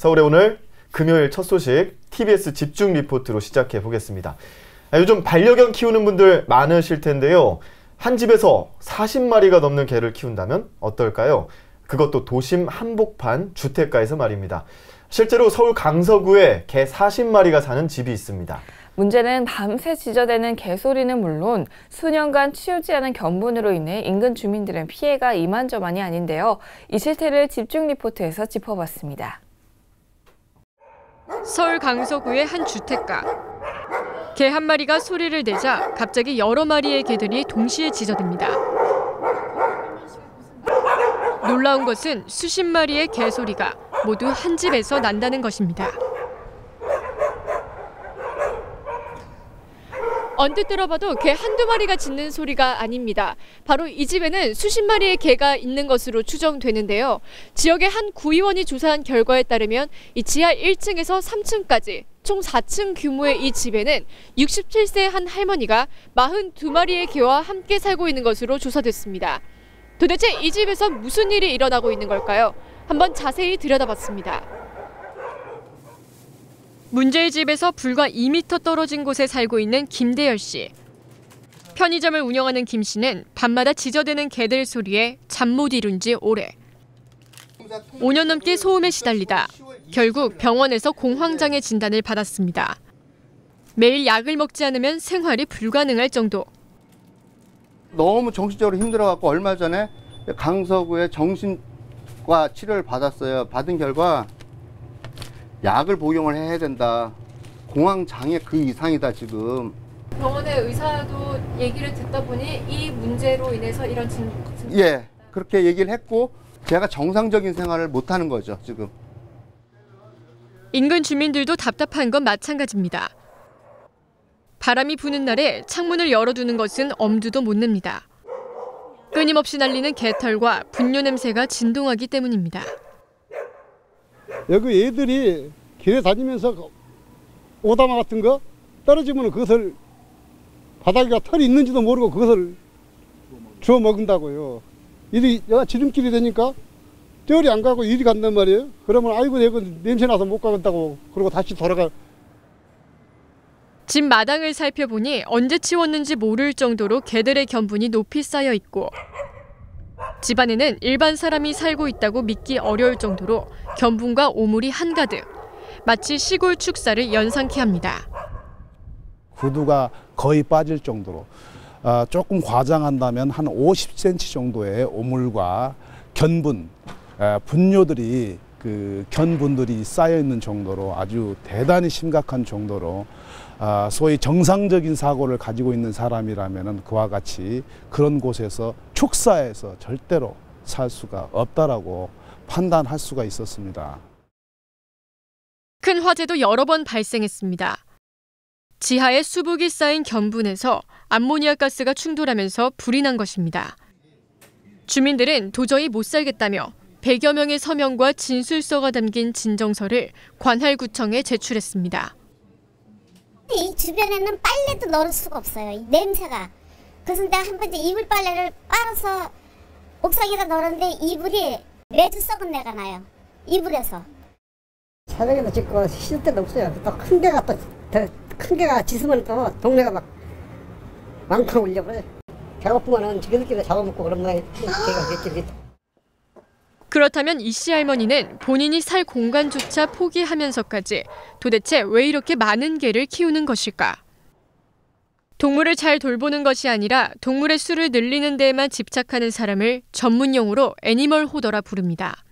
서울의 오늘 금요일 첫 소식 TBS 집중 리포트로 시작해 보겠습니다. 요즘 반려견 키우는 분들 많으실 텐데요. 한 집에서 40마리가 넘는 개를 키운다면 어떨까요? 그것도 도심 한복판 주택가에서 말입니다. 실제로 서울 강서구에 개 40마리가 사는 집이 있습니다. 문제는 밤새 짖어대는 개소리는 물론 수년간 치우지 않은 견분으로 인해 인근 주민들은 피해가 이만저만이 아닌데요. 이 실태를 집중 리포트에서 짚어봤습니다. 서울 강서구의 한 주택가. 개 한 마리가 소리를 내자 갑자기 여러 마리의 개들이 동시에 짖어댑니다. 놀라운 것은 수십 마리의 개 소리가 모두 한 집에서 난다는 것입니다. 언뜻 들어봐도 개 한두 마리가 짖는 소리가 아닙니다. 바로 이 집에는 수십 마리의 개가 있는 것으로 추정되는데요. 지역의 한 구의원이 조사한 결과에 따르면 이 지하 1층에서 3층까지 총 4층 규모의 이 집에는 67세 한 할머니가 42마리의 개와 함께 살고 있는 것으로 조사됐습니다. 도대체 이 집에서 무슨 일이 일어나고 있는 걸까요? 한번 자세히 들여다봤습니다. 문제의 집에서 불과 2m 떨어진 곳에 살고 있는 김대열 씨. 편의점을 운영하는 김 씨는 밤마다 짖어대는 개들 소리에 잠 못 이룬 지 오래. 5년 넘게 소음에 시달리다 결국 병원에서 공황장애 진단을 받았습니다. 매일 약을 먹지 않으면 생활이 불가능할 정도. 너무 정신적으로 힘들어갖고 얼마 전에 강서구에 정신과 치료를 받았어요. 받은 결과 약을 복용을 해야 된다. 공황장애 그 이상이다 지금. 병원의 의사도 얘기를 듣다 보니 이 문제로 인해서 이런 예, 그렇게 얘기를 했고 제가 정상적인 생활을 못하는 거죠 지금. 인근 주민들도 답답한 건 마찬가지입니다. 바람이 부는 날에 창문을 열어두는 것은 엄두도 못 냅니다. 끊임없이 날리는 개털과 분뇨 냄새가 진동하기 때문입니다. 여기 애들이 길에 다니면서 오다마 같은 거 떨어지면 그것을 바닥에 털이 있는지도 모르고 그것을 주워 먹는다고요. 일이 지름길이 되니까 떼어리 안 가고 일이 간단 말이에요. 그러면 아이고 내가 냄새 나서 못 가겠다고 그러고 다시 돌아가. 집 마당을 살펴보니 언제 치웠는지 모를 정도로 개들의 견분이 높이 쌓여 있고 집 안에는 일반 사람이 살고 있다고 믿기 어려울 정도로 견분과 오물이 한가득. 마치 시골 축사를 연상케 합니다. 구두가 거의 빠질 정도로 조금 과장한다면 한 50cm 정도의 오물과 견분, 분뇨들이 그 견분들이 쌓여 있는 정도로 아주 대단히 심각한 정도로 소위 정상적인 사고를 가지고 있는 사람이라면 그와 같이 그런 곳에서 축사에서 절대로 살 수가 없다라고 판단할 수가 있었습니다. 큰 화재도 여러 번 발생했습니다. 지하에 수북이 쌓인 견분에서 암모니아 가스가 충돌하면서 불이 난 것입니다. 주민들은 도저히 못 살겠다며 100여 명의 서명과 진술서가 담긴 진정서를 관할구청에 제출했습니다. 이 주변에는 빨래도 넣을 수가 없어요. 이 냄새가. 그래서 내가 한 번 이불 빨래를 빨아서 옥상에다 넣었는데 이불이 매주 썩은 내가 나요. 이불에서. 새벽에도 짖고 쉴 데도 없어요. 또 큰 개가 큰 개가 짖으면 또 동네가 막 왕창 울려버려요. 배고프면은 지들끼리 잡아먹고 그런 모양이 개가 됐지. 그렇다면 이 씨 할머니는 본인이 살 공간조차 포기하면서까지 도대체 왜 이렇게 많은 개를 키우는 것일까? 동물을 잘 돌보는 것이 아니라 동물의 수를 늘리는 데에만 집착하는 사람을 전문용어로 애니멀 호더라 부릅니다.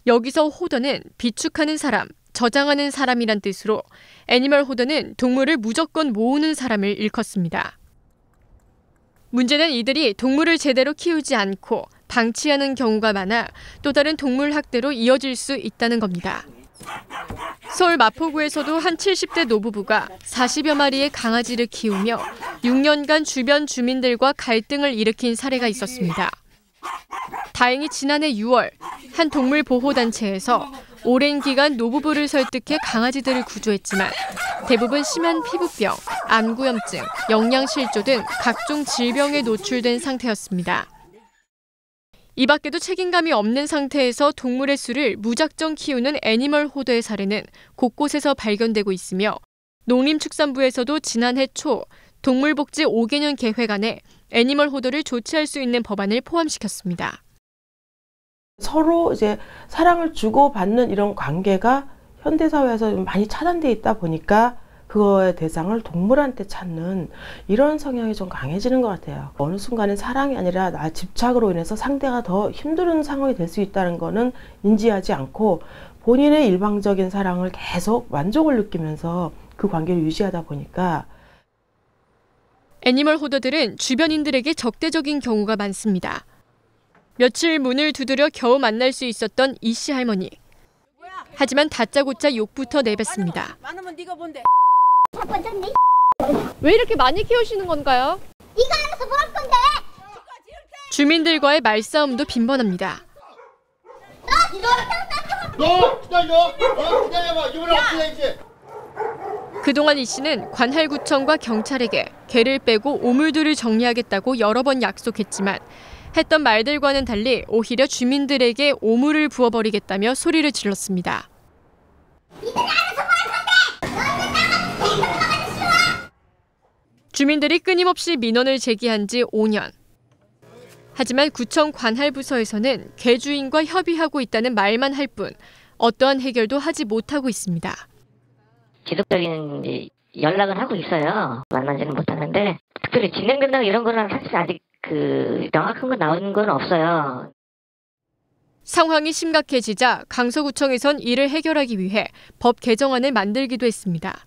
여기서 호더는 비축하는 사람, 저장하는 사람이란 뜻으로 애니멀 호더는 동물을 무조건 모으는 사람을 일컫습니다. 문제는 이들이 동물을 제대로 키우지 않고 방치하는 경우가 많아 또 다른 동물 학대로 이어질 수 있다는 겁니다. 서울 마포구에서도 한 70대 노부부가 40여 마리의 강아지를 키우며 6년간 주변 주민들과 갈등을 일으킨 사례가 있었습니다. 다행히 지난해 6월 한 동물보호단체에서 오랜 기간 노부부를 설득해 강아지들을 구조했지만 대부분 심한 피부병, 안구염증, 영양실조 등 각종 질병에 노출된 상태였습니다. 이 밖에도 책임감이 없는 상태에서 동물의 수를 무작정 키우는 애니멀 호더의 사례는 곳곳에서 발견되고 있으며 농림축산부에서도 지난해 초 동물복지 5개년 계획안에 애니멀 호더를 조치할 수 있는 법안을 포함시켰습니다. 서로 이제 사랑을 주고받는 이런 관계가 현대사회에서 많이 차단돼 있다 보니까 그거의 대상을 동물한테 찾는 이런 성향이 좀 강해지는 것 같아요. 어느 순간은 사랑이 아니라 나 집착으로 인해서 상대가 더 힘든 상황이 될 수 있다는 거는 인지하지 않고 본인의 일방적인 사랑을 계속 만족을 느끼면서 그 관계를 유지하다 보니까 애니멀 호더들은 주변인들에게 적대적인 경우가 많습니다. 며칠 문을 두드려 겨우 만날 수 있었던 이 씨 할머니. 하지만 다짜고짜 욕부터 내뱉습니다. 많으면 네가 뭔데? 왜 이렇게 많이 키우시는 건가요? 네가 알아서 뭐 할 건데? 주민들과의 말싸움도 빈번합니다. 그동안 이 씨는 관할구청과 경찰에게 개를 빼고 오물들을 정리하겠다고 여러 번 약속했지만 했던 말들과는 달리 오히려 주민들에게 오물을 부어버리겠다며 소리를 질렀습니다. 주민들이 끊임없이 민원을 제기한 지 5년. 하지만 구청 관할부서에서는 개주인과 협의하고 있다는 말만 할 뿐 어떠한 해결도 하지 못하고 있습니다. 지속적인 연락을 하고 있어요. 만나지는 못하는데 특별히 진행된다고 이런 거는 사실 아직 명확한 거 나오는 건 없어요. 상황이 심각해지자 강서구청에선 이를 해결하기 위해 법 개정안을 만들기도 했습니다.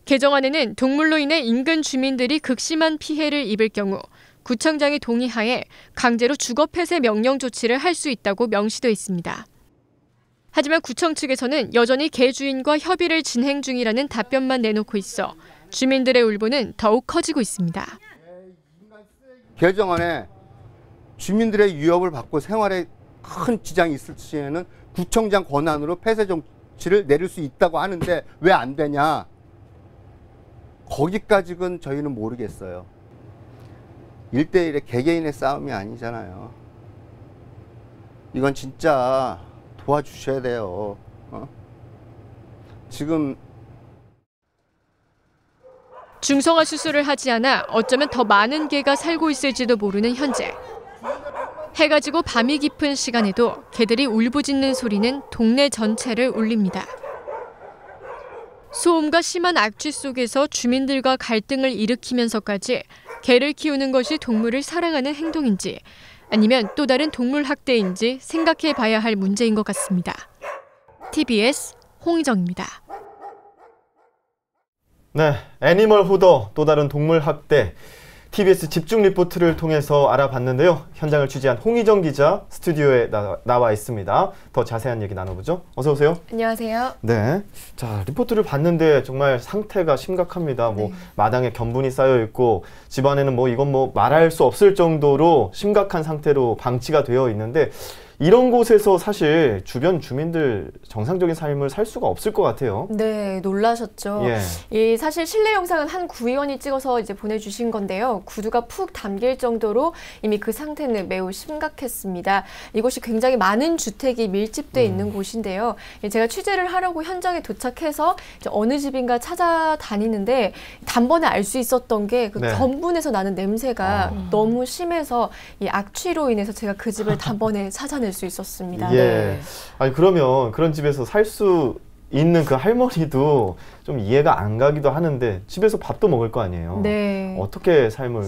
개정안에는 동물로 인해 인근 주민들이 극심한 피해를 입을 경우 구청장이 동의하에 강제로 주거 폐쇄 명령 조치를 할 수 있다고 명시돼 있습니다. 하지만 구청 측에서는 여전히 개 주인과 협의를 진행 중이라는 답변만 내놓고 있어 주민들의 울분은 더욱 커지고 있습니다. 개정안에 주민들의 위협을 받고 생활에 큰 지장이 있을 시에는 구청장 권한으로 폐쇄 조치를 내릴 수 있다고 하는데 왜 안 되냐? 거기까지는 저희는 모르겠어요. 1대1의 개개인의 싸움이 아니잖아요. 이건 진짜 도와주셔야 돼요. 지금 중성화 수술을 하지 않아 어쩌면 더 많은 개가 살고 있을지도 모르는 현재. 해가 지고 밤이 깊은 시간에도 개들이 울부짖는 소리는 동네 전체를 울립니다. 소음과 심한 악취 속에서 주민들과 갈등을 일으키면서까지 개를 키우는 것이 동물을 사랑하는 행동인지 아니면 또 다른 동물 학대인지 생각해 봐야 할 문제인 것 같습니다. TBS 홍희정입니다. 네, 애니멀 호더, 또 다른 동물 학대. TBS 집중 리포트를 통해서 알아봤는데요. 현장을 취재한 홍희정 기자 스튜디오에 나와 있습니다. 더 자세한 얘기 나눠보죠. 어서 오세요. 안녕하세요. 네, 자 리포트를 봤는데 정말 상태가 심각합니다. 뭐 마당에 견분이 쌓여 있고 집안에는 뭐 이건 뭐 말할 수 없을 정도로 심각한 상태로 방치가 되어 있는데 이런 곳에서 사실 주변 주민들 정상적인 삶을 살 수가 없을 것 같아요. 네, 놀라셨죠. 이 사실 실내 영상은 한 구의원이 찍어서 이제 보내주신 건데요. 구두가 푹 담길 정도로 이미 그 상태는 매우 심각했습니다. 이곳이 굉장히 많은 주택이 밀집돼 있는 곳인데요. 제가 취재를 하려고 현장에 도착해서 이제 어느 집인가 찾아다니는데 단번에 알 수 있었던 게 그 견분에서 나는 냄새가 너무 심해서 이 악취로 인해서 제가 그 집을 단번에 찾아낼 수 있었습니다. 예. 아니 그러면 그런 집에서 살 수 있는 그 할머니도 좀 이해가 안 가기도 하는데 집에서 밥도 먹을 거 아니에요. 네. 어떻게 삶을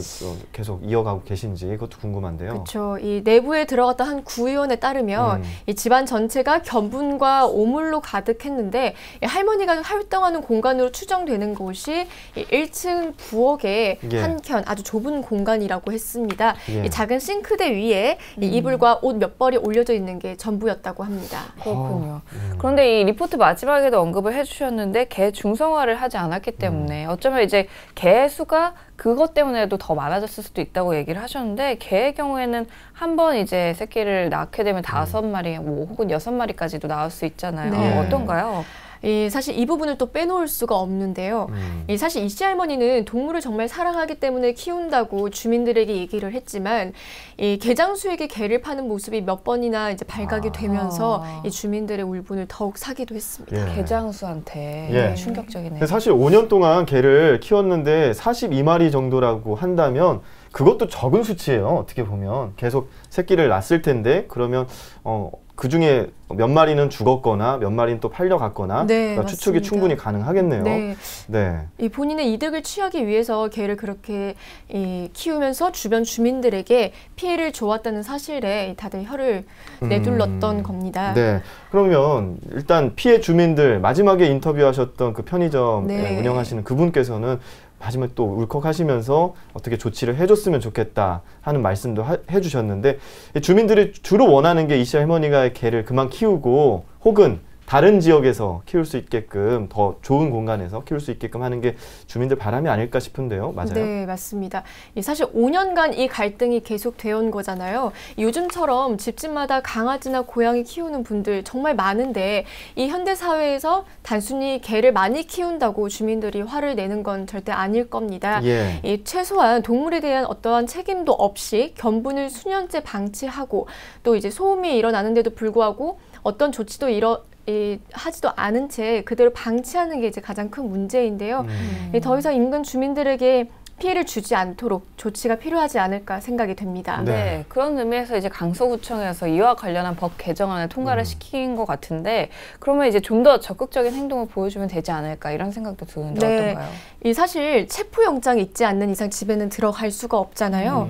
계속 이어가고 계신지 그것도 궁금한데요. 그렇죠. 이 내부에 들어갔던 한 구의원에 따르면 이 집안 전체가 견분과 오물로 가득했는데 이 할머니가 활동하는 공간으로 추정되는 곳이 이 1층 부엌의 한켠 아주 좁은 공간이라고 했습니다. 이 작은 싱크대 위에 이 이불과 옷 몇 벌이 올려져 있는 게 전부였다고 합니다. 그렇군요. 그런데 이 리포트 마지막에도 언급을 해주셨는데 개 중성화를 하지 않았기 때문에 어쩌면 이제 개 수가 그것 때문에도 더 많아졌을 수도 있다고 얘기를 하셨는데 개의 경우에는 한 번 이제 새끼를 낳게 되면 5마리 뭐 혹은 6마리까지도 낳을 수 있잖아요. 어떤가요? 사실 이 부분을 또 빼놓을 수가 없는데요. 사실 이씨 할머니는 동물을 정말 사랑하기 때문에 키운다고 주민들에게 얘기를 했지만 개장수에게 개를 파는 모습이 몇 번이나 이제 발각이 되면서 이 주민들의 울분을 더욱 사기도 했습니다. 개장수한테 충격적이네요. 사실 5년 동안 개를 키웠는데 42마리 정도라고 한다면 그것도 적은 수치예요. 어떻게 보면 계속 새끼를 낳았을 텐데 그러면 그 중에 몇 마리는 죽었거나 몇 마리는 또 팔려갔거나 그러니까 추측이 충분히 가능하겠네요. 이 본인의 이득을 취하기 위해서 개를 그렇게 키우면서 주변 주민들에게 피해를 줘왔다는 사실에 다들 혀를 내둘렀던 겁니다. 그러면 일단 피해 주민들 마지막에 인터뷰하셨던 그 편의점 운영하시는 그분께서는 마지막에 또 울컥하시면서 어떻게 조치를 해줬으면 좋겠다 하는 말씀도 해주셨는데 주민들이 주로 원하는 게 이씨 할머니가 개를 그만 키우고 혹은 다른 지역에서 키울 수 있게끔 더 좋은 공간에서 키울 수 있게끔 하는 게 주민들 바람이 아닐까 싶은데요. 맞아요? 네, 맞습니다. 사실 5년간 이 갈등이 계속되어 온 거잖아요. 요즘처럼 집집마다 강아지나 고양이 키우는 분들 정말 많은데 이 현대 사회에서 단순히 개를 많이 키운다고 주민들이 화를 내는 건 절대 아닐 겁니다. 최소한 동물에 대한 어떠한 책임도 없이 견분을 수년째 방치하고 또 이제 소음이 일어나는데도 불구하고 어떤 조치도 하지도 않은 채 그대로 방치하는 게 이제 가장 큰 문제인데요. 더 이상 인근 주민들에게 피해를 주지 않도록 조치가 필요하지 않을까 생각이 됩니다. 그런 의미에서 이제 강서구청에서 이와 관련한 법 개정안을 통과를 시킨 것 같은데 그러면 이제 좀 더 적극적인 행동을 보여주면 되지 않을까 이런 생각도 드는데 어떤가요? 사실 체포영장이 있지 않는 이상 집에는 들어갈 수가 없잖아요.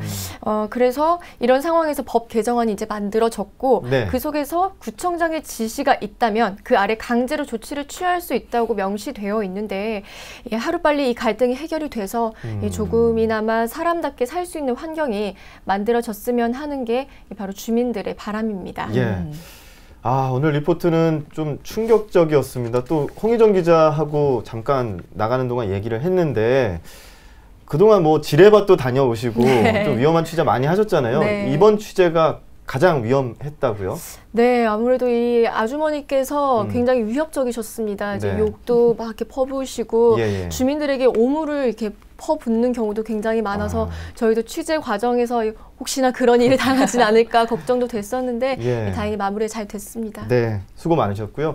그래서 이런 상황에서 법 개정안이 이제 만들어졌고 그 속에서 구청장의 지시가 있다면 그 아래 강제로 조치를 취할 수 있다고 명시되어 있는데 하루빨리 이 갈등이 해결이 돼서 조금이나마 사람답게 살 수 있는 환경이 만들어졌으면 하는 게 바로 주민들의 바람입니다. 오늘 리포트는 좀 충격적이었습니다. 또 홍희정 기자하고 잠깐 나가는 동안 얘기를 했는데 그동안 뭐 지뢰밭도 다녀오시고 좀 위험한 취재 많이 하셨잖아요. 이번 취재가 가장 위험했다고요? 네, 아무래도 이 아주머니께서 굉장히 위협적이셨습니다. 이제 욕도 막 이렇게 퍼부으시고 주민들에게 오물을 이렇게 퍼붓는 경우도 굉장히 많아서 저희도 취재 과정에서 혹시나 그런 일을 당하진 않을까 걱정도 됐었는데 다행히 마무리 잘 됐습니다. 수고 많으셨고요.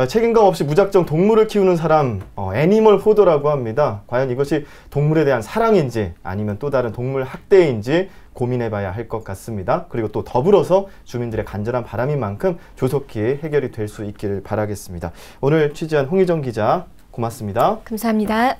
책임감 없이 무작정 동물을 키우는 사람, 애니멀 호더라고 합니다. 과연 이것이 동물에 대한 사랑인지 아니면 또 다른 동물 학대인지 고민해봐야 할 것 같습니다. 그리고 또 더불어서 주민들의 간절한 바람인 만큼 조속히 해결이 될 수 있기를 바라겠습니다. 오늘 취재한 홍희정 기자 고맙습니다. 감사합니다.